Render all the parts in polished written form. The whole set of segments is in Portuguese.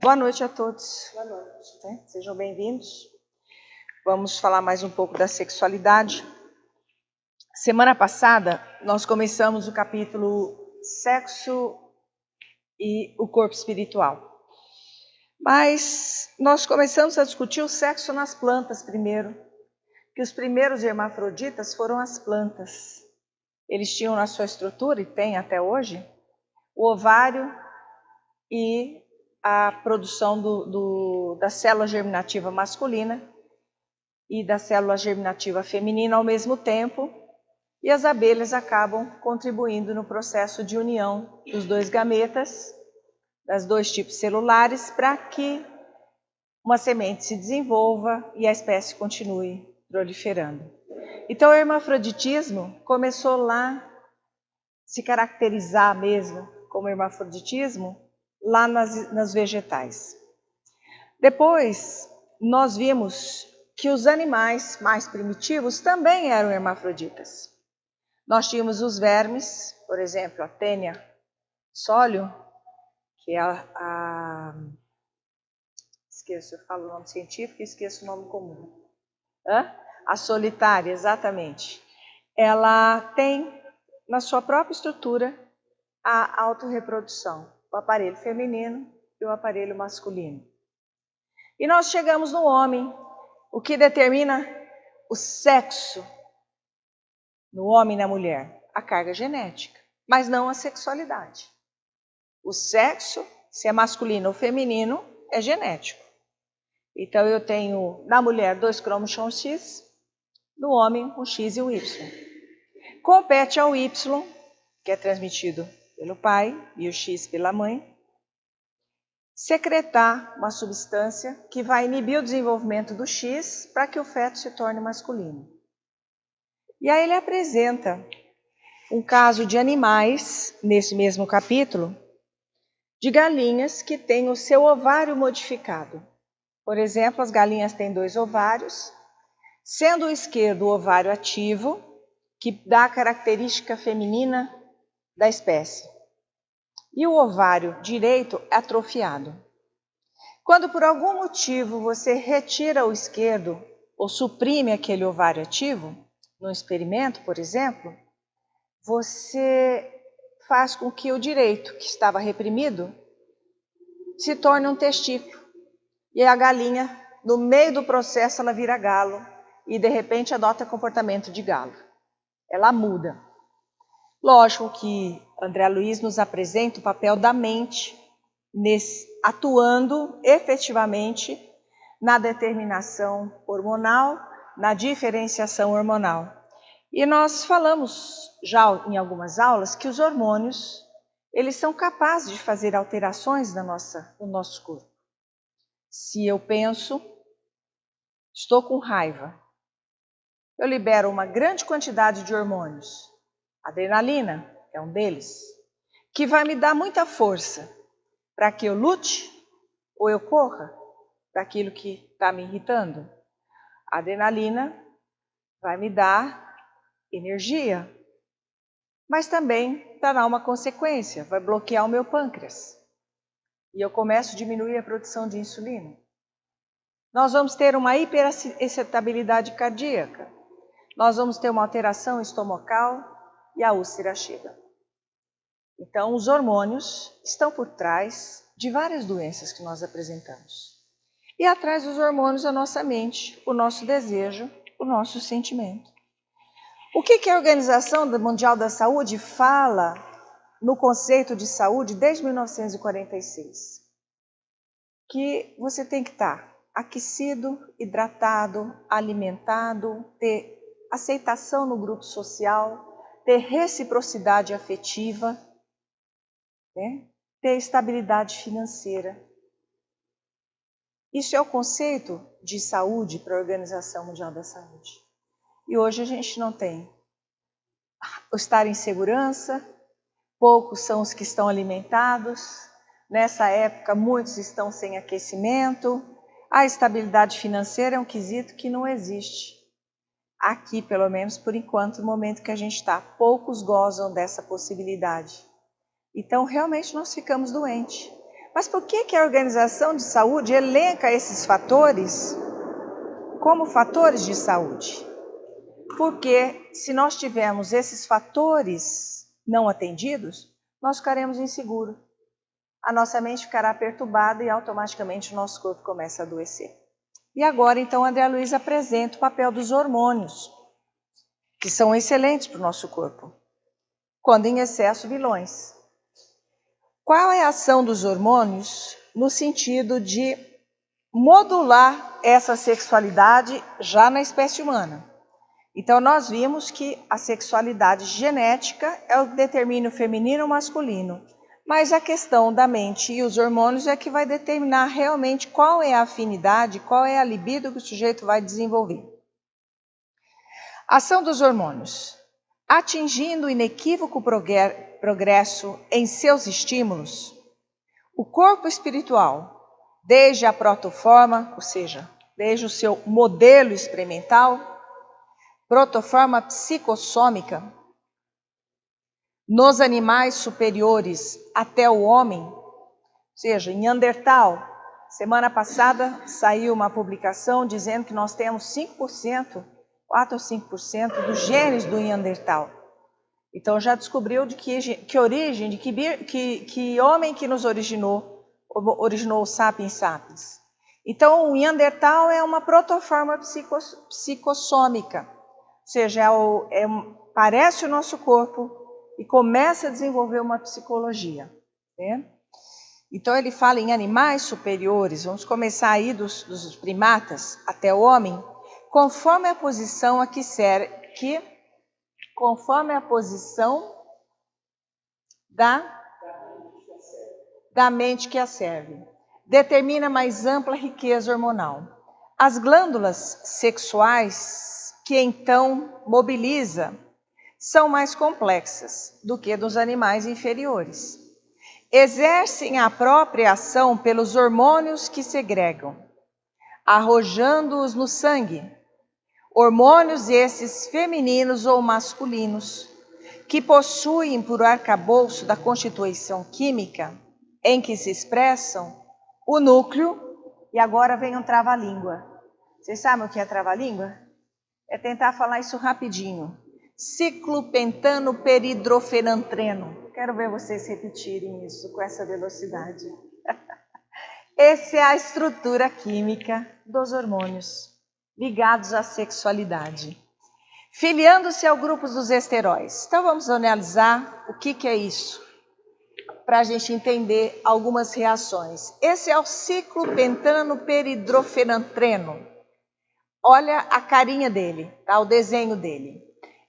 Boa noite a todos. Boa noite. Sejam bem-vindos. Vamos falar mais um pouco da sexualidade. Semana passada, nós começamos o capítulo Sexo e o Corpo Espiritual. Mas nós começamos a discutir o sexo nas plantas primeiro, que os primeiros hermafroditas foram as plantas. Eles tinham na sua estrutura, e tem até hoje, o ovário e a produção da célula germinativa masculina e da célula germinativa feminina ao mesmo tempo, e as abelhas acabam contribuindo no processo de união dos dois gametas, das dois tipos celulares, para que uma semente se desenvolva e a espécie continue proliferando. Então o hermafroditismo começou lá, se caracterizar mesmo como hermafroditismo, lá nas vegetais. Depois, nós vimos que os animais mais primitivos também eram hermafroditas. Nós tínhamos os vermes, por exemplo, a Taenia solium, que é esqueço, eu falo o nome científico e esqueço o nome comum. A solitária, exatamente. Ela tem na sua própria estrutura a autorreprodução, o aparelho feminino e o aparelho masculino. E nós chegamos no homem, o que determina o sexo no homem e na mulher? A carga genética, mas não a sexualidade. O sexo, se é masculino ou feminino, é genético. Então eu tenho na mulher 2 cromossomos X, no homem um X e um Y. Compete ao Y, que é transmitido pelo pai e o X pela mãe, secretar uma substância que vai inibir o desenvolvimento do X para que o feto se torne masculino. E aí ele apresenta um caso de animais, nesse mesmo capítulo, de galinhas que têm o seu ovário modificado. Por exemplo, as galinhas têm 2 ovários, sendo o esquerdo o ovário ativo, que dá a característica feminina da espécie, e o ovário direito atrofiado. Quando por algum motivo você retira o esquerdo ou suprime aquele ovário ativo, no experimento, por exemplo, você faz com que o direito, que estava reprimido, se torne um testículo. E a galinha, no meio do processo, ela vira galo e de repente adota comportamento de galo. Ela muda. Lógico que André Luiz nos apresenta o papel da mente, atuando efetivamente na determinação hormonal, na diferenciação hormonal. E nós falamos já em algumas aulas que os hormônios, eles são capazes de fazer alterações no nosso corpo. Se eu penso, estou com raiva, eu libero uma grande quantidade de hormônios. Adrenalina é um deles, que vai me dar muita força para que eu lute ou eu corra daquilo que está me irritando. A adrenalina vai me dar energia, mas também dará uma consequência, vai bloquear o meu pâncreas. E eu começo a diminuir a produção de insulina. Nós vamos ter uma hiperexcitabilidade cardíaca. Nós vamos ter uma alteração estomacal e a úlcera chega. Então, os hormônios estão por trás de várias doenças que nós apresentamos. E atrás dos hormônios, a nossa mente, o nosso desejo, o nosso sentimento. O que a Organização Mundial da Saúde fala no conceito de saúde desde 1946? Que você tem que estar aquecido, hidratado, alimentado, ter aceitação no grupo social, ter reciprocidade afetiva, né? Ter estabilidade financeira. Isso é o conceito de saúde para a Organização Mundial da Saúde. E hoje a gente não tem. O estar em segurança, poucos são os que estão alimentados. Nessa época, muitos estão sem aquecimento. A estabilidade financeira é um quesito que não existe. Aqui, pelo menos por enquanto, no momento que a gente está, poucos gozam dessa possibilidade. Então, realmente, nós ficamos doentes. Mas por que a Organização de Saúde elenca esses fatores como fatores de saúde? Porque se nós tivermos esses fatores não atendidos, nós ficaremos inseguros. A nossa mente ficará perturbada e automaticamente o nosso corpo começa a adoecer. E agora, então, a Andréa Luiza apresenta o papel dos hormônios, que são excelentes para o nosso corpo, quando em excesso, vilões. Qual é a ação dos hormônios no sentido de modular essa sexualidade já na espécie humana? Então, nós vimos que a sexualidade genética é o que determina o feminino ou masculino, mas a questão da mente e os hormônios é que vai determinar realmente qual é a afinidade, qual é a libido que o sujeito vai desenvolver. Ação dos hormônios. Atingindo o inequívoco progresso em seus estímulos, o corpo espiritual, desde a protoforma, ou seja, desde o seu modelo experimental, protoforma psicossômica, nos animais superiores até o homem, ou seja, em Neandertal, semana passada saiu uma publicação dizendo que nós temos 5%, 4 ou 5% dos genes do Neandertal. Então já descobriu de que origem, de que homem que nos originou o Sapiens sapiens. Então o Neandertal é uma protoforma psicossômica, ou seja, parece o nosso corpo e começa a desenvolver uma psicologia. Né? Então ele fala em animais superiores, vamos começar aí dos primatas até o homem, conforme a posição conforme a posição da mente que a serve. Determina mais ampla riqueza hormonal. As glândulas sexuais que então mobiliza são mais complexas do que dos animais inferiores. Exercem a própria ação pelos hormônios que segregam, arrojando-os no sangue. Hormônios esses femininos ou masculinos, que possuem por arcabouço da constituição química em que se expressam o núcleo, e agora vem um trava-língua. Vocês sabem o que é trava-língua? É tentar falar isso rapidinho. Ciclopentano peridrofenantreno. Quero ver vocês repetirem isso com essa velocidade. Essa é a estrutura química dos hormônios ligados à sexualidade, filiando-se ao grupo dos esteróis. Então vamos analisar o que é isso, para a gente entender algumas reações. Esse é o ciclopentano peridrofenantreno. Olha a carinha dele, tá? O desenho dele.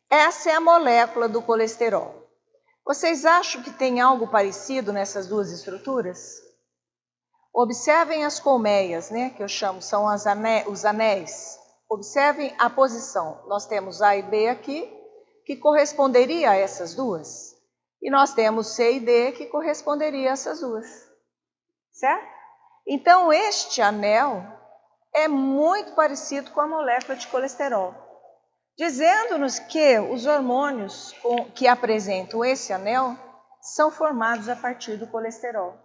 Essa é a molécula do colesterol. Vocês acham que tem algo parecido nessas duas estruturas? Observem as colmeias, né, que eu chamo, são os anéis. Observem a posição. Nós temos A e B aqui, que corresponderia a essas duas. E nós temos C e D, que corresponderia a essas duas. Certo? Então, este anel é muito parecido com a molécula de colesterol, dizendo-nos que os hormônios que apresentam esse anel são formados a partir do colesterol.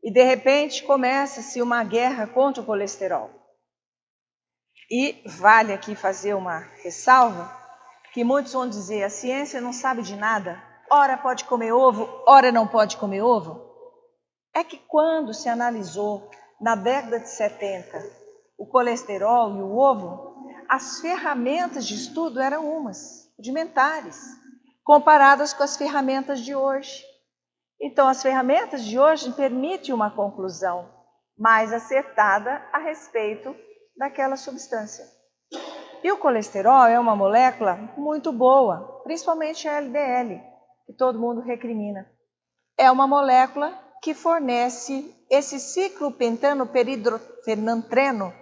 E, de repente, começa-se uma guerra contra o colesterol. E vale aqui fazer uma ressalva, que muitos vão dizer, a ciência não sabe de nada, ora pode comer ovo, ora não pode comer ovo. É que quando se analisou, na década de 70, o colesterol e o ovo, as ferramentas de estudo eram rudimentares, comparadas com as ferramentas de hoje. Então, as ferramentas de hoje permitem uma conclusão mais acertada a respeito daquela substância. E o colesterol é uma molécula muito boa, principalmente a LDL, que todo mundo recrimina. É uma molécula que fornece esse ciclopentano peridrofenantreno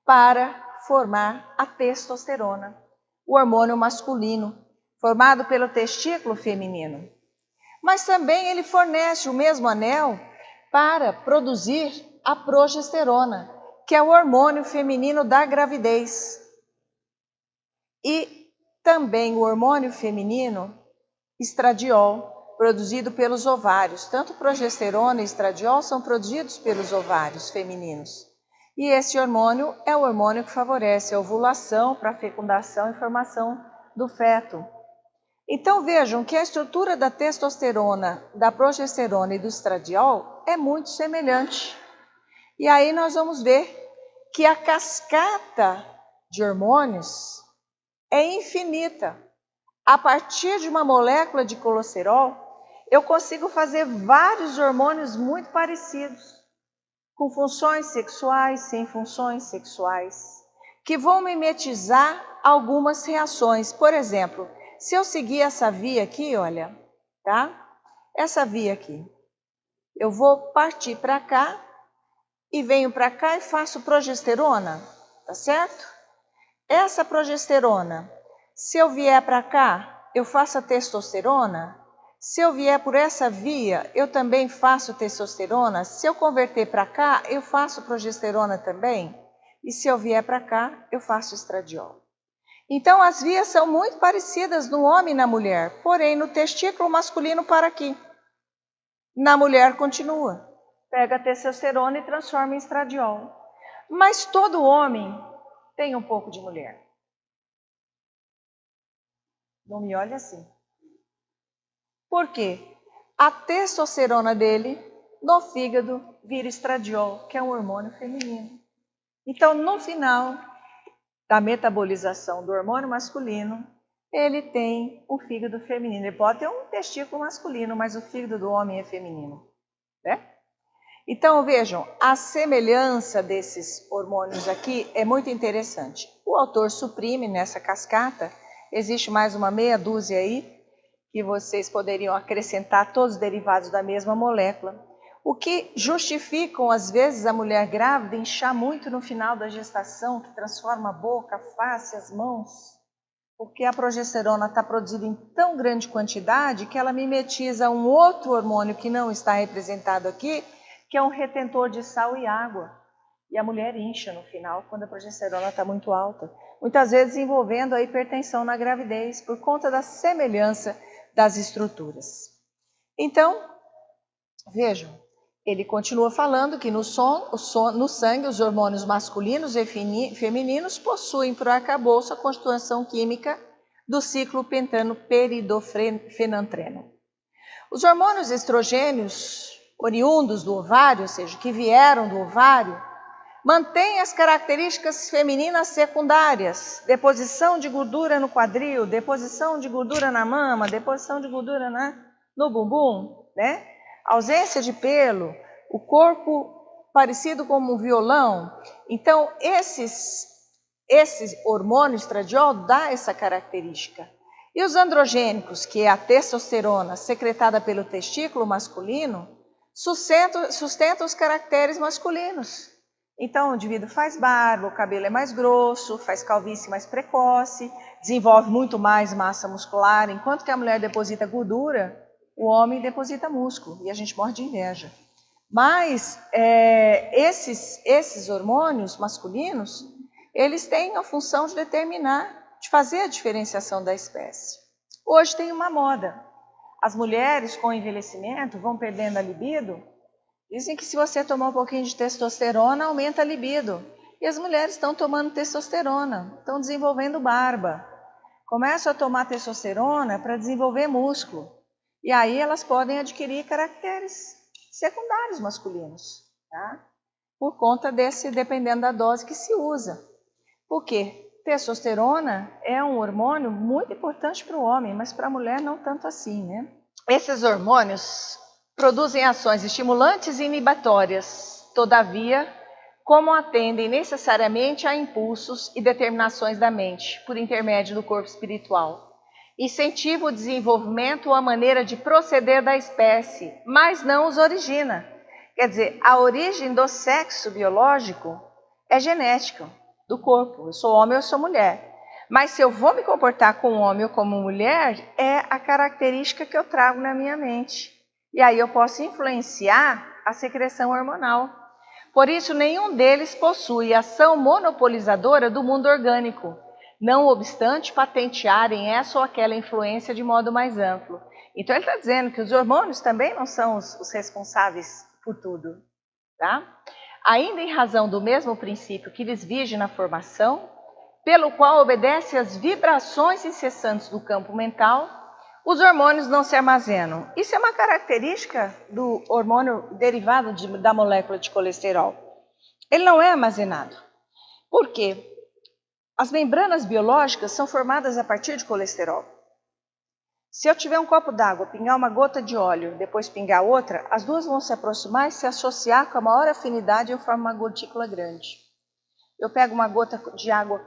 para formar a testosterona, o hormônio masculino, formado pelo testículo feminino. Mas também ele fornece o mesmo anel para produzir a progesterona, que é o hormônio feminino da gravidez. E também o hormônio feminino, estradiol, produzido pelos ovários. Tanto progesterona e estradiol são produzidos pelos ovários femininos. E esse hormônio é o hormônio que favorece a ovulação para a fecundação e formação do feto. Então vejam que a estrutura da testosterona, da progesterona e do estradiol é muito semelhante. E aí nós vamos ver que a cascata de hormônios é infinita. A partir de uma molécula de colesterol, eu consigo fazer vários hormônios muito parecidos, com funções sexuais, sem funções sexuais, que vão mimetizar algumas reações. Por exemplo, se eu seguir essa via aqui, olha, tá? Essa via aqui, eu vou partir para cá e venho para cá e faço progesterona, tá certo? Essa progesterona, se eu vier para cá, eu faço a testosterona. Se eu vier por essa via, eu também faço testosterona. Se eu converter para cá, eu faço progesterona também. E se eu vier para cá, eu faço estradiol. Então, as vias são muito parecidas no homem e na mulher, porém, no testículo masculino para aqui. Na mulher continua. Pega a testosterona e transforma em estradiol. Mas todo homem tem um pouco de mulher. Não me olhe assim. Por quê? A testosterona dele, no fígado, vira estradiol, que é um hormônio feminino. Então, no final da metabolização do hormônio masculino, ele tem o fígado feminino. Ele pode ter um testículo masculino, mas o fígado do homem é feminino, né? Então, vejam, a semelhança desses hormônios aqui é muito interessante. O autor suprime nessa cascata, existe mais uma meia dúzia aí, que vocês poderiam acrescentar todos os derivados da mesma molécula, o que justificam, às vezes, a mulher grávida inchar muito no final da gestação, que transforma a boca, a face, as mãos, porque a progesterona está produzida em tão grande quantidade que ela mimetiza um outro hormônio que não está representado aqui, que é um retentor de sal e água. E a mulher incha no final, quando a progesterona está muito alta, muitas vezes envolvendo a hipertensão na gravidez, por conta da semelhança das estruturas. Então, vejam, ele continua falando que no sangue os hormônios masculinos e femininos possuem por arcabouço a constituição química do ciclo pentano-peridofenantreno. Os hormônios estrogênios oriundos do ovário, ou seja, que vieram do ovário, mantêm as características femininas secundárias, deposição de gordura no quadril, deposição de gordura na mama, deposição de gordura no bumbum, né? Ausência de pelo, o corpo parecido como um violão. Então, esse hormônio estradiol dá essa característica. E os androgênicos, que é a testosterona secretada pelo testículo masculino, sustentam os caracteres masculinos. Então, o indivíduo faz barba, o cabelo é mais grosso, faz calvície mais precoce, desenvolve muito mais massa muscular, enquanto que a mulher deposita gordura, o homem deposita músculo, e a gente morre de inveja. Mas esses hormônios masculinos, eles têm a função de determinar, de fazer a diferenciação da espécie. Hoje tem uma moda. As mulheres com envelhecimento vão perdendo a libido. Dizem que se você tomar um pouquinho de testosterona, aumenta a libido. E as mulheres estão tomando testosterona, estão desenvolvendo barba. Começam a tomar testosterona para desenvolver músculo. E aí elas podem adquirir caracteres secundários masculinos, tá? Por conta dependendo da dose que se usa. Por quê? Testosterona é um hormônio muito importante para o homem, mas para a mulher não tanto assim, né? Esses hormônios produzem ações estimulantes e inibitórias, todavia, como atendem necessariamente a impulsos e determinações da mente, por intermédio do corpo espiritual. Incentiva o desenvolvimento ou a maneira de proceder da espécie, mas não os origina. Quer dizer, a origem do sexo biológico é genética, do corpo. Eu sou homem, eu sou mulher. Mas se eu vou me comportar como homem ou como mulher, é a característica que eu trago na minha mente. E aí eu posso influenciar a secreção hormonal. Por isso, nenhum deles possui ação monopolizadora do mundo orgânico, não obstante patentearem essa ou aquela influência de modo mais amplo. Então ele está dizendo que os hormônios também não são os responsáveis por tudo, tá? Ainda em razão do mesmo princípio que lhes vige na formação, pelo qual obedece às vibrações incessantes do campo mental, os hormônios não se armazenam. Isso é uma característica do hormônio derivado da molécula de colesterol. Ele não é armazenado. Por quê? As membranas biológicas são formadas a partir de colesterol. Se eu tiver um copo d'água, pingar uma gota de óleo, depois pingar outra, as duas vão se aproximar e se associar com a maior afinidade e eu formo uma gotícula grande. Eu pego uma gota de água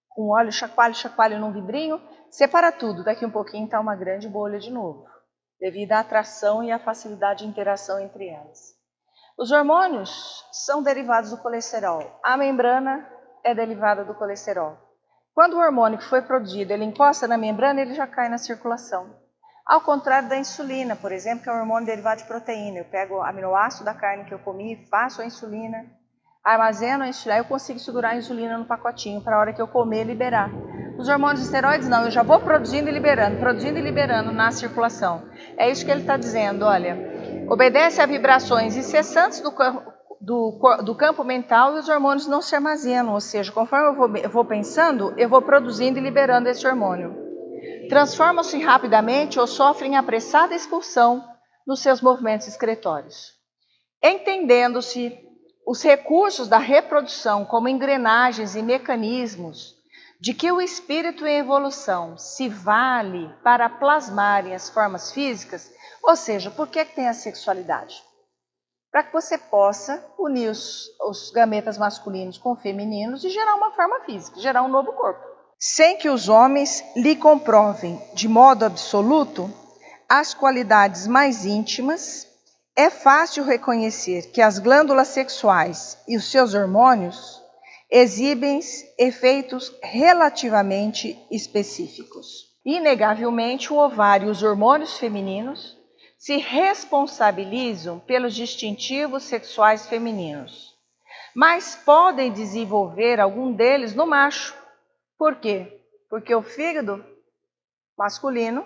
com óleo, chacoalho num vidrinho, separa tudo. Daqui um pouquinho está uma grande bolha de novo, devido à atração e à facilidade de interação entre elas. Os hormônios são derivados do colesterol. A membrana é derivada do colesterol. Quando o hormônio que foi produzido, ele encosta na membrana, ele já cai na circulação. Ao contrário da insulina, por exemplo, que é um hormônio derivado de proteína. Eu pego o aminoácido da carne que eu comi, faço a insulina, armazeno a insulina, eu consigo segurar a insulina no pacotinho para a hora que eu comer liberar. Os hormônios esteroides não, eu já vou produzindo e liberando na circulação. É isso que ele está dizendo, olha, obedece a vibrações incessantes do campo mental e os hormônios não se armazenam, ou seja, conforme eu vou pensando, eu vou produzindo e liberando esse hormônio. Transformam-se rapidamente ou sofrem apressada expulsão nos seus movimentos excretórios. Entendendo-se os recursos da reprodução como engrenagens e mecanismos de que o espírito em evolução se vale para plasmarem as formas físicas, ou seja, por que tem a sexualidade? Para que você possa unir os gametas masculinos com femininos e gerar uma forma física, gerar um novo corpo. Sem que os homens lhe comprovem de modo absoluto as qualidades mais íntimas, é fácil reconhecer que as glândulas sexuais e os seus hormônios exibem efeitos relativamente específicos. Inegavelmente, o ovário e os hormônios femininos se responsabilizam pelos distintivos sexuais femininos, mas podem desenvolver algum deles no macho. Por quê? Porque o fígado masculino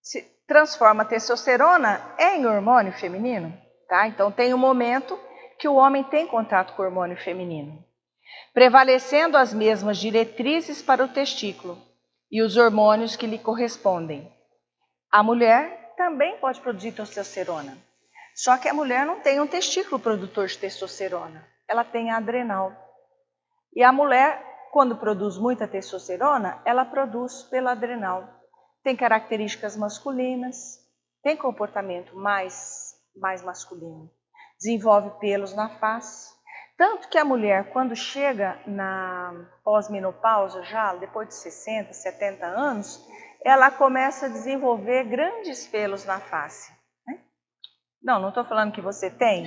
se transforma a testosterona em hormônio feminino, tá? Então tem um momento que o homem tem contato com o hormônio feminino, prevalecendo as mesmas diretrizes para o testículo e os hormônios que lhe correspondem. A mulher também pode produzir testosterona, só que a mulher não tem um testículo produtor de testosterona, ela tem a adrenal. E a mulher, quando produz muita testosterona, ela produz pela adrenal. Tem características masculinas, tem comportamento mais masculino, desenvolve pelos na face. Tanto que a mulher, quando chega na pós-menopausa, já depois de 60, 70 anos, ela começa a desenvolver grandes pelos na face. Né? Não estou falando que você tem,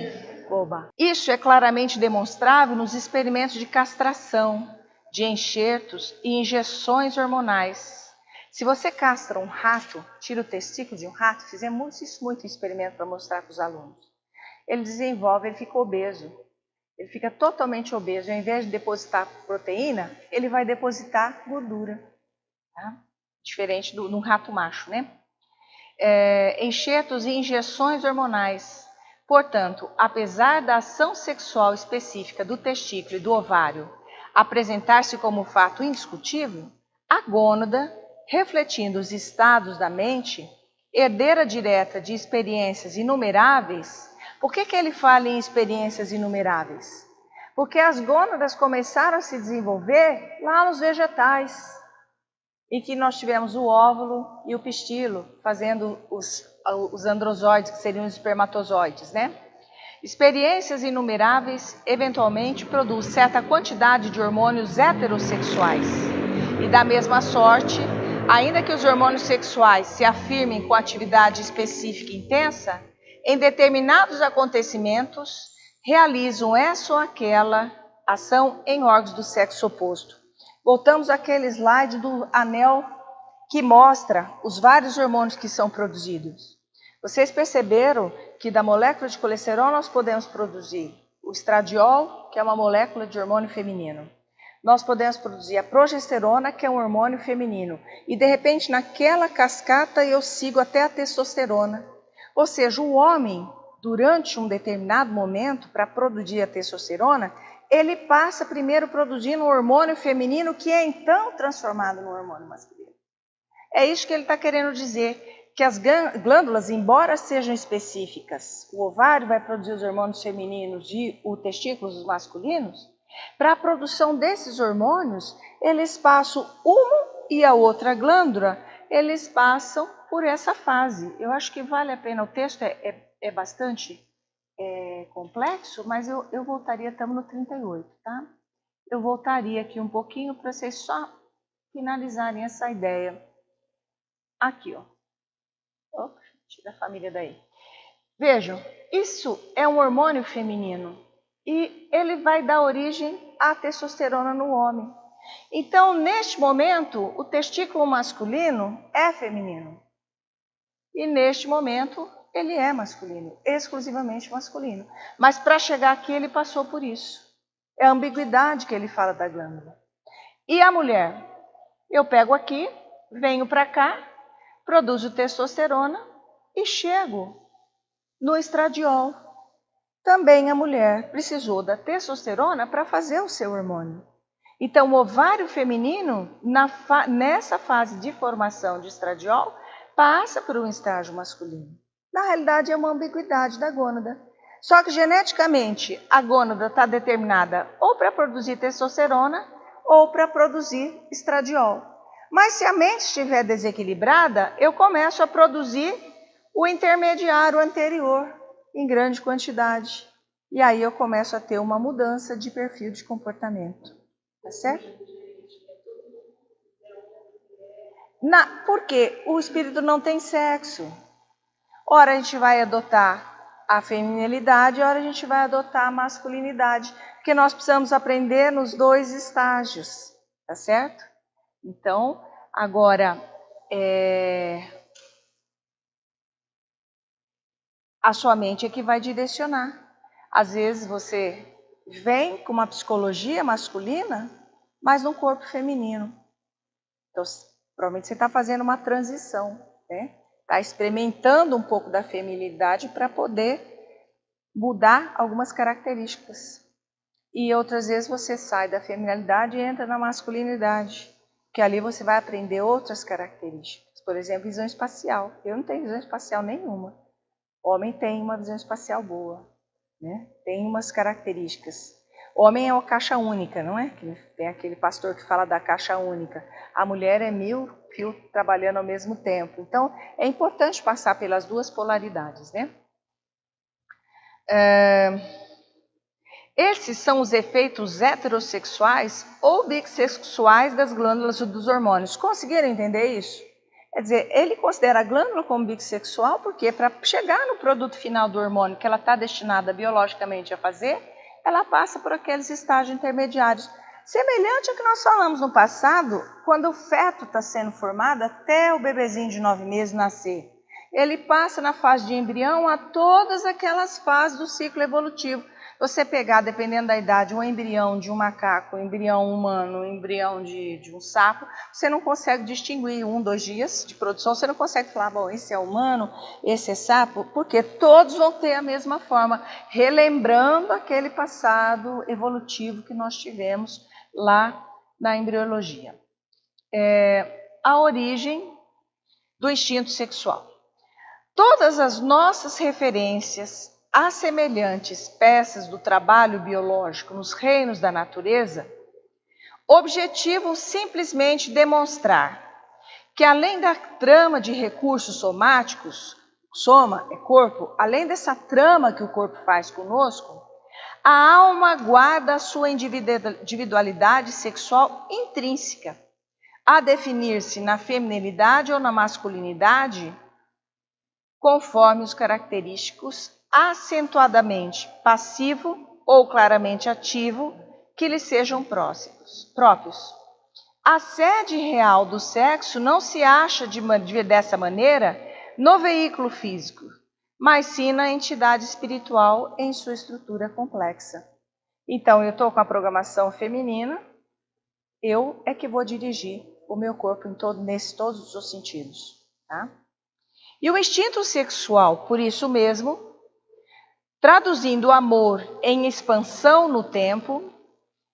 boba. Isso é claramente demonstrável nos experimentos de castração, de enxertos e injeções hormonais. Se você castra um rato, tira o testículo de um rato, fizemos isso muito em experimento para mostrar para os alunos. Ele desenvolve, ele fica obeso. Ele fica totalmente obeso. Ao invés de depositar proteína, ele vai depositar gordura. Tá? Diferente de um rato macho, né? Enxertos e injeções hormonais. Portanto, apesar da ação sexual específica do testículo e do ovário apresentar-se como fato indiscutível, a gônada, refletindo os estados da mente, herdeira direta de experiências inumeráveis. Por que ele fala em experiências inumeráveis? Porque as gônadas começaram a se desenvolver lá nos vegetais, em que nós tivemos o óvulo e o pistilo, fazendo os androzoides, que seriam os espermatozoides, né? Experiências inumeráveis, eventualmente, produzem certa quantidade de hormônios heterossexuais. E da mesma sorte, ainda que os hormônios sexuais se afirmem com atividade específica intensa, em determinados acontecimentos, realizam essa ou aquela ação em órgãos do sexo oposto. Voltamos àquele slide do anel que mostra os vários hormônios que são produzidos. Vocês perceberam que da molécula de colesterol nós podemos produzir o estradiol, que é uma molécula de hormônio feminino. nós podemos produzir a progesterona, que é um hormônio feminino, e de repente naquela cascata eu sigo até a testosterona. Ou seja, o homem, durante um determinado momento, para produzir a testosterona, ele passa primeiro produzindo um hormônio feminino, que é então transformado no hormônio masculino. É isso que ele está querendo dizer, que as glândulas, embora sejam específicas, o ovário vai produzir os hormônios femininos e o testículo os masculinos, para a produção desses hormônios, eles passam uma e a outra glândula, eles passam por essa fase. Eu acho que vale a pena, o texto é bastante complexo, mas eu voltaria, estamos no 38, tá? Eu voltaria aqui um pouquinho para vocês só finalizarem essa ideia. Aqui, ó. Opa, tira a família daí. Vejam, isso é um hormônio feminino e ele vai dar origem à testosterona no homem. Então, neste momento, o testículo masculino é feminino. E neste momento, ele é masculino, exclusivamente masculino. Mas para chegar aqui, ele passou por isso. É a ambiguidade que ele fala da glândula. E a mulher? Eu pego aqui, venho para cá, produzo testosterona e chego no estradiol. Também a mulher precisou da testosterona para fazer o seu hormônio. Então, o ovário feminino, nessa fase de formação de estradiol, passa por um estágio masculino. Na realidade, é uma ambiguidade da gônada. Só que geneticamente, a gônada está determinada ou para produzir testosterona ou para produzir estradiol. Mas se a mente estiver desequilibrada, eu começo a produzir o intermediário anterior em grande quantidade. E aí eu começo a ter uma mudança de perfil de comportamento. Tá certo? Porque o espírito não tem sexo. Ora a gente vai adotar a feminilidade, ora a gente vai adotar a masculinidade. Porque nós precisamos aprender nos dois estágios. Tá certo? Então, agora, a sua mente é que vai direcionar. Às vezes você vem com uma psicologia masculina, mas num corpo feminino. Então, provavelmente você está fazendo uma transição, né? Está experimentando um pouco da feminilidade para poder mudar algumas características. E outras vezes você sai da feminilidade e entra na masculinidade, que ali você vai aprender outras características. Por exemplo, visão espacial. Eu não tenho visão espacial nenhuma. O homem tem uma visão espacial boa, né? Tem umas características. O homem é uma caixa única, não é? Tem aquele pastor que fala da caixa única. A mulher é 1000 fios trabalhando ao mesmo tempo. Então, é importante passar pelas duas polaridades, né? Esses são os efeitos heterossexuais ou bissexuais das glândulas dos hormônios. Conseguiram entender isso? Quer dizer, ele considera a glândula como bissexual porque para chegar no produto final do hormônio que ela está destinada biologicamente a fazer, ela passa por aqueles estágios intermediários. Semelhante ao que nós falamos no passado, quando o feto está sendo formado até o bebezinho de 9 meses nascer. Ele passa na fase de embrião a todas aquelas fases do ciclo evolutivo. Você pegar, dependendo da idade, um embrião de um macaco, um embrião humano, um embrião de um sapo, você não consegue distinguir 1, 2 dias de produção, você não consegue falar, bom, esse é humano, esse é sapo, porque todos vão ter a mesma forma, relembrando aquele passado evolutivo que nós tivemos lá na embriologia. A origem do instinto sexual. Todas as nossas referências a semelhantes peças do trabalho biológico nos reinos da natureza objetivam simplesmente demonstrar que além da trama de recursos somáticos, soma é corpo, além dessa trama que o corpo faz conosco, a alma guarda a sua individualidade sexual intrínseca, a definir-se na feminilidade ou na masculinidade, conforme os característicos acentuadamente passivo ou claramente ativo que lhe sejam próprios. A sede real do sexo não se acha dessa maneira no veículo físico, mas sim na entidade espiritual em sua estrutura complexa. Então, eu estou com a programação feminina, Eu é que vou dirigir o meu corpo em todos os sentidos, tá? E o instinto sexual, por isso mesmo, traduzindo o amor em expansão no tempo,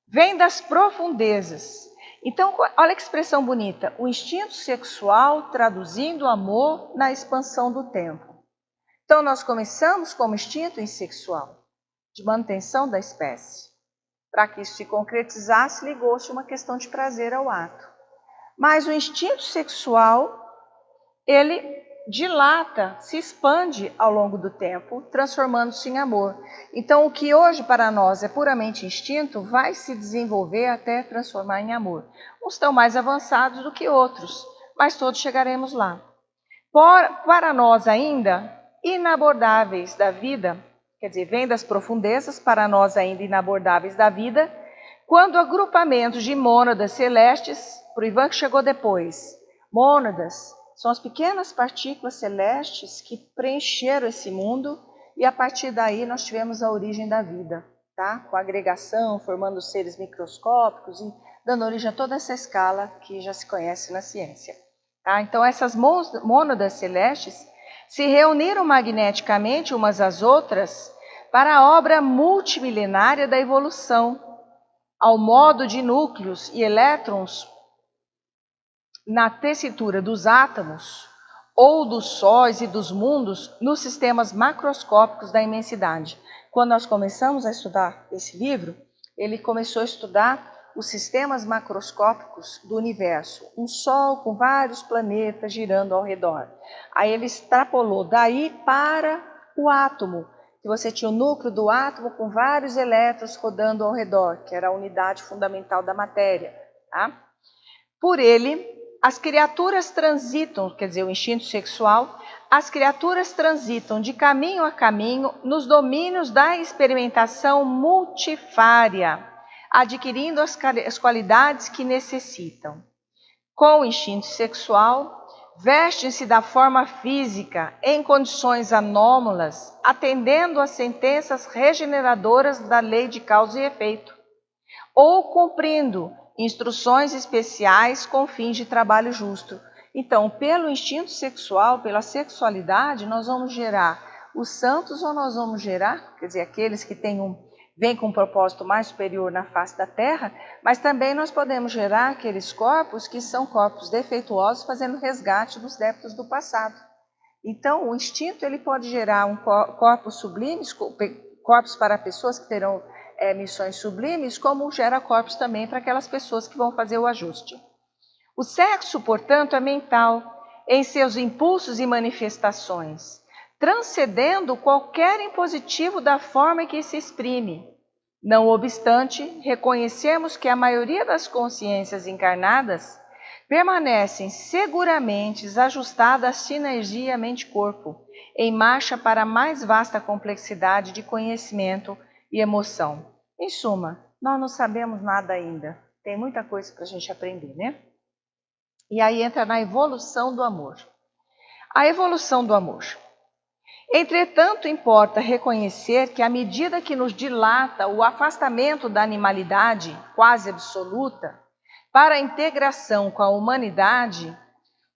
vem das profundezas. Então, olha que expressão bonita. O instinto sexual traduzindo o amor na expansão do tempo. Então, nós começamos como instinto sexual, de manutenção da espécie. Para que isso se concretizasse, ligou-se uma questão de prazer ao ato. Mas o instinto sexual, ele dilata, se expande ao longo do tempo, transformando-se em amor. Então, o que hoje para nós é puramente instinto, vai se desenvolver até transformar em amor. Uns estão mais avançados do que outros, mas todos chegaremos lá. Para nós ainda, inabordáveis da vida, quer dizer, vem das profundezas, para nós ainda inabordáveis da vida, quando agrupamentos de mônadas celestes, para o Ivan que chegou depois, mônadas são as pequenas partículas celestes que preencheram esse mundo e a partir daí nós tivemos a origem da vida, tá? Com a agregação, formando seres microscópicos e dando origem a toda essa escala que já se conhece na ciência. Tá? Então essas mônadas celestes se reuniram magneticamente umas às outras para a obra multimilenária da evolução, ao modo de núcleos e elétrons na tessitura dos átomos ou dos sóis e dos mundos nos sistemas macroscópicos da imensidade. Quando nós começamos a estudar esse livro, ele começou a estudar os sistemas macroscópicos do universo, um Sol com vários planetas girando ao redor. Aí ele extrapolou daí para o átomo, que você tinha o núcleo do átomo com vários elétrons rodando ao redor, que era a unidade fundamental da matéria. Tá? Por ele, as criaturas transitam, quer dizer, o instinto sexual, as criaturas transitam de caminho a caminho nos domínios da experimentação multifária, adquirindo as qualidades que necessitam. Com o instinto sexual, vestem-se da forma física em condições anômalas, atendendo às sentenças regeneradoras da lei de causa e efeito, ou cumprindo instruções especiais com fins de trabalho justo. Então, pelo instinto sexual, pela sexualidade, nós vamos gerar os santos ou nós vamos gerar, quer dizer, aqueles que vêm com um propósito mais superior na face da Terra, mas também nós podemos gerar aqueles corpos que são corpos defeituosos, fazendo resgate dos débitos do passado. Então, o instinto ele pode gerar corpos sublimes, corpos para pessoas que terão missões sublimes, como gera corpos também para aquelas pessoas que vão fazer o ajuste. O sexo, portanto, é mental, em seus impulsos e manifestações, transcendendo qualquer impositivo da forma em que se exprime. Não obstante, reconhecemos que a maioria das consciências encarnadas permanecem seguramente ajustadas à sinergia mente-corpo, em marcha para a mais vasta complexidade de conhecimento e emoção. Em suma, nós não sabemos nada ainda. Tem muita coisa para a gente aprender, né? E aí entra na evolução do amor. A evolução do amor. Entretanto, importa reconhecer que à medida que nos dilata o afastamento da animalidade quase absoluta para a integração com a humanidade,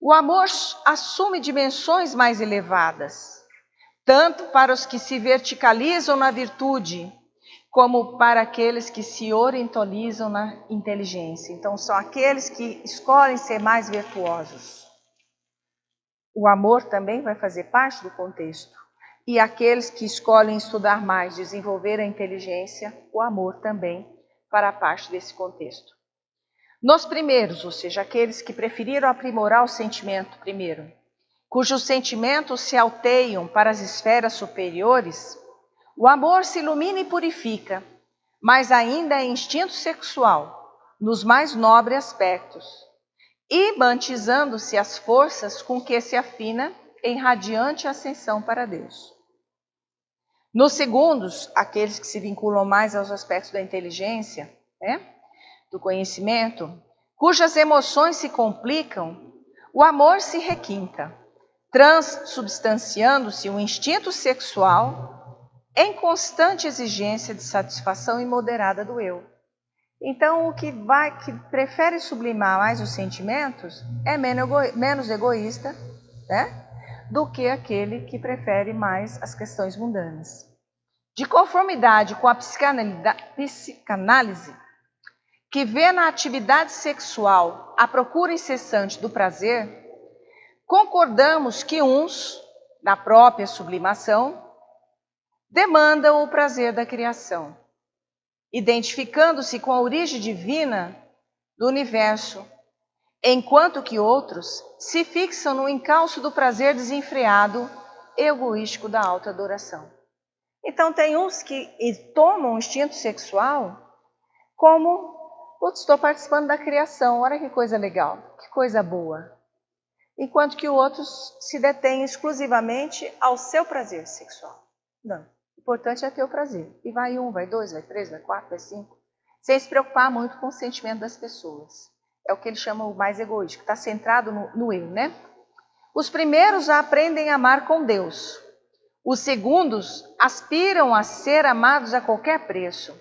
o amor assume dimensões mais elevadas, tanto para os que se verticalizam na virtude, como para aqueles que se orientalizam na inteligência. Então, são aqueles que escolhem ser mais virtuosos. O amor também vai fazer parte do contexto. E aqueles que escolhem estudar mais, desenvolver a inteligência, o amor também fará parte desse contexto. Nos primeiros, ou seja, aqueles que preferiram aprimorar o sentimento primeiro, cujos sentimentos se alteiam para as esferas superiores, o amor se ilumina e purifica, mas ainda é instinto sexual, nos mais nobres aspectos, imantizando-se as forças com que se afina em radiante ascensão para Deus. Nos segundos, aqueles que se vinculam mais aos aspectos da inteligência, do conhecimento, cujas emoções se complicam, o amor se requinta, transubstanciando-se o instinto sexual em constante exigência de satisfação imoderada do eu. Então, o que prefere sublimar mais os sentimentos é menos egoísta, né, do que aquele que prefere mais as questões mundanas. De conformidade com a psicanálise, que vê na atividade sexual a procura incessante do prazer, concordamos que uns, na própria sublimação, demandam o prazer da criação, identificando-se com a origem divina do universo, enquanto que outros se fixam no encalço do prazer desenfreado e egoístico da autoadoração. Então tem uns que tomam o instinto sexual como, estou participando da criação, olha que coisa legal, que coisa boa. Enquanto que outros se detêm exclusivamente ao seu prazer sexual. Não, o importante é ter o prazer. E vai 1, vai 2, vai 3, vai 4, vai 5, sem se preocupar muito com o sentimento das pessoas. É o que ele chama o mais egoístico, está centrado no eu, né? Os primeiros aprendem a amar com Deus. Os segundos aspiram a ser amados a qualquer preço.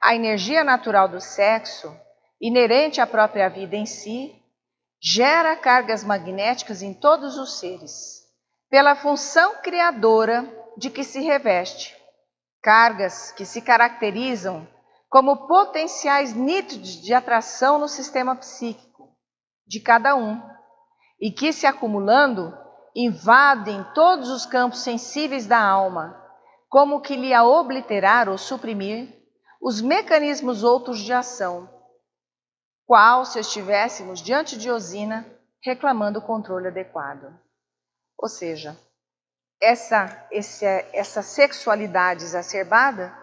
A energia natural do sexo, inerente à própria vida em si, gera cargas magnéticas em todos os seres, pela função criadora de que se reveste. Cargas que se caracterizam como potenciais nítidos de atração no sistema psíquico de cada um, e que, se acumulando, invadem todos os campos sensíveis da alma, como que lhe a obliterar ou suprimir os mecanismos outros de ação, qual se estivéssemos diante de Osina reclamando o controle adequado. Ou seja, essa sexualidade exacerbada,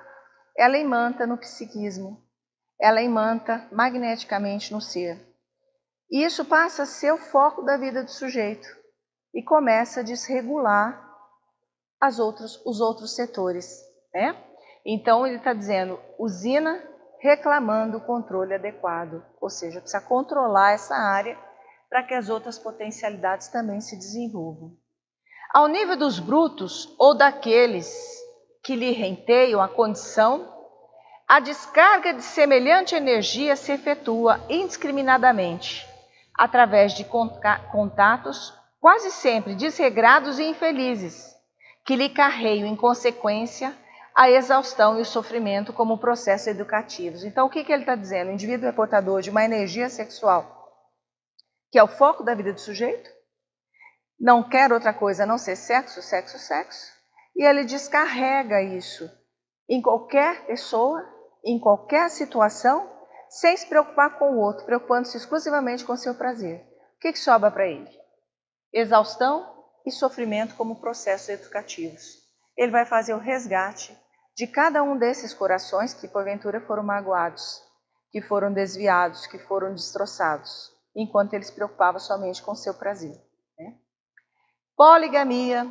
ela imanta no psiquismo, ela imanta magneticamente no ser. E isso passa a ser o foco da vida do sujeito e começa a desregular os outros setores, né? Então ele está dizendo, Osina reclamando o controle adequado, ou seja, precisa controlar essa área para que as outras potencialidades também se desenvolvam. Ao nível dos brutos ou daqueles que lhe renteiam a condição, a descarga de semelhante energia se efetua indiscriminadamente, através de contatos quase sempre desregrados e infelizes, que lhe carregam em consequência a exaustão e o sofrimento como processos educativos. Então, o que ele está dizendo? O indivíduo é portador de uma energia sexual, que é o foco da vida do sujeito, não quer outra coisa a não ser sexo, sexo, sexo, e ele descarrega isso em qualquer pessoa, em qualquer situação, sem se preocupar com o outro, preocupando-se exclusivamente com o seu prazer. O que sobra para ele? Exaustão e sofrimento como processos educativos. Ele vai fazer o resgate de cada um desses corações que porventura foram magoados, que foram desviados, que foram destroçados, enquanto ele se preocupava somente com o seu prazer, né? Poligamia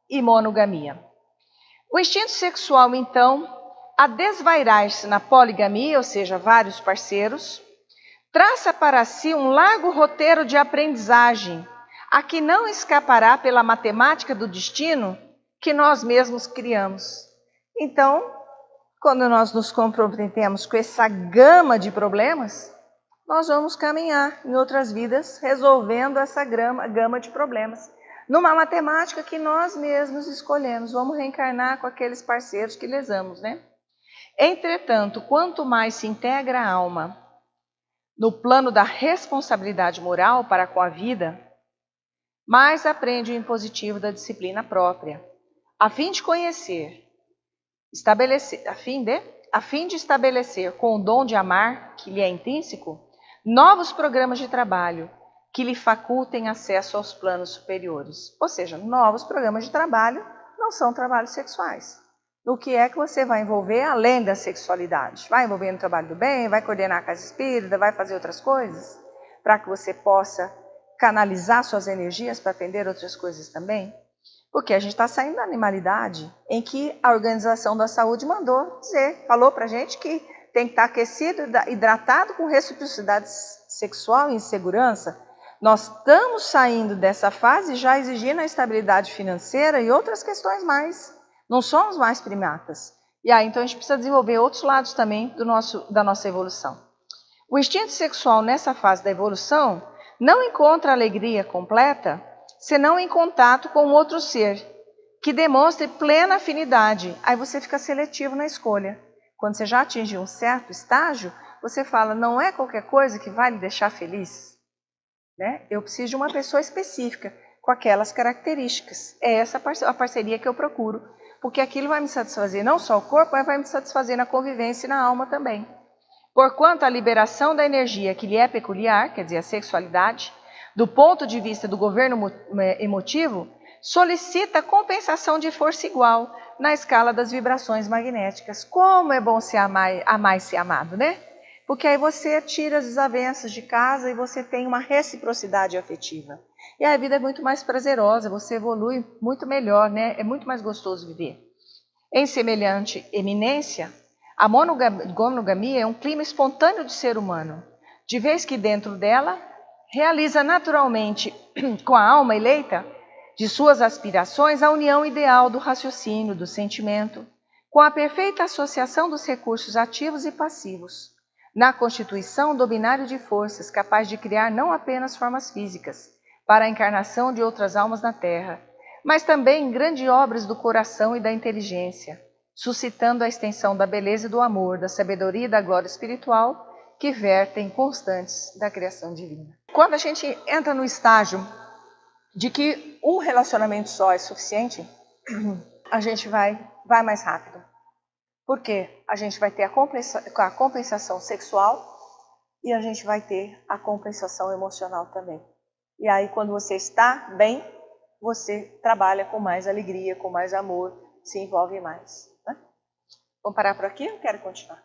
e monogamia. O instinto sexual, então, a desvairar-se na poligamia, ou seja, vários parceiros, traça para si um largo roteiro de aprendizagem, a que não escapará pela matemática do destino que nós mesmos criamos. Então, quando nós nos comprometemos com essa gama de problemas, nós vamos caminhar em outras vidas resolvendo essa gama de problemas. Numa matemática que nós mesmos escolhemos, vamos reencarnar com aqueles parceiros que lesamos, né? Entretanto, quanto mais se integra a alma no plano da responsabilidade moral para com a vida, mais aprende o impositivo da disciplina própria, a fim de conhecer, a fim de estabelecer com o dom de amar, que lhe é intrínseco, novos programas de trabalho que lhe facultem acesso aos planos superiores. Ou seja, novos programas de trabalho não são trabalhos sexuais. No que é que você vai envolver além da sexualidade? Vai envolver no trabalho do bem, vai coordenar a casa espírita, vai fazer outras coisas? Para que você possa canalizar suas energias para atender outras coisas também? Porque a gente está saindo da animalidade em que a Organização da Saúde falou para a gente que tem que estar aquecido, hidratado com reciprocidade sexual e insegurança. Nós estamos saindo dessa fase já exigindo a estabilidade financeira e outras questões mais. Não somos mais primatas. E aí, então, a gente precisa desenvolver outros lados também da nossa evolução. O instinto sexual, nessa fase da evolução, não encontra alegria completa senão em contato com outro ser, que demonstre plena afinidade. Aí você fica seletivo na escolha. Quando você já atingiu um certo estágio, você fala, não é qualquer coisa que vai lhe deixar feliz. Né? Eu preciso de uma pessoa específica, com aquelas características. É essa a parceria que eu procuro, porque aquilo vai me satisfazer não só o corpo, mas vai me satisfazer na convivência e na alma também. Porquanto a liberação da energia que lhe é peculiar, quer dizer, a sexualidade, do ponto de vista do governo emotivo, solicita compensação de força igual na escala das vibrações magnéticas. Como é bom se amar e ser amado, né? Porque aí você tira as desavenças de casa e você tem uma reciprocidade afetiva. E a vida é muito mais prazerosa, você evolui muito melhor, né? É muito mais gostoso viver. Em semelhante eminência, a monogamia é um clima espontâneo do ser humano, de vez que dentro dela realiza naturalmente, com a alma eleita, de suas aspirações, a união ideal do raciocínio, do sentimento, com a perfeita associação dos recursos ativos e passivos, na constituição do binário de forças capaz de criar não apenas formas físicas para a encarnação de outras almas na Terra, mas também grandes obras do coração e da inteligência, suscitando a extensão da beleza e do amor, da sabedoria e da glória espiritual que vertem constantes da criação divina. Quando a gente entra no estágio de que um relacionamento só é suficiente, a gente vai mais rápido. Porque a gente vai ter a compensação sexual e a gente vai ter a compensação emocional também. E aí, quando você está bem, você trabalha com mais alegria, com mais amor, se envolve mais. Né? Vamos parar por aqui? Eu quero continuar.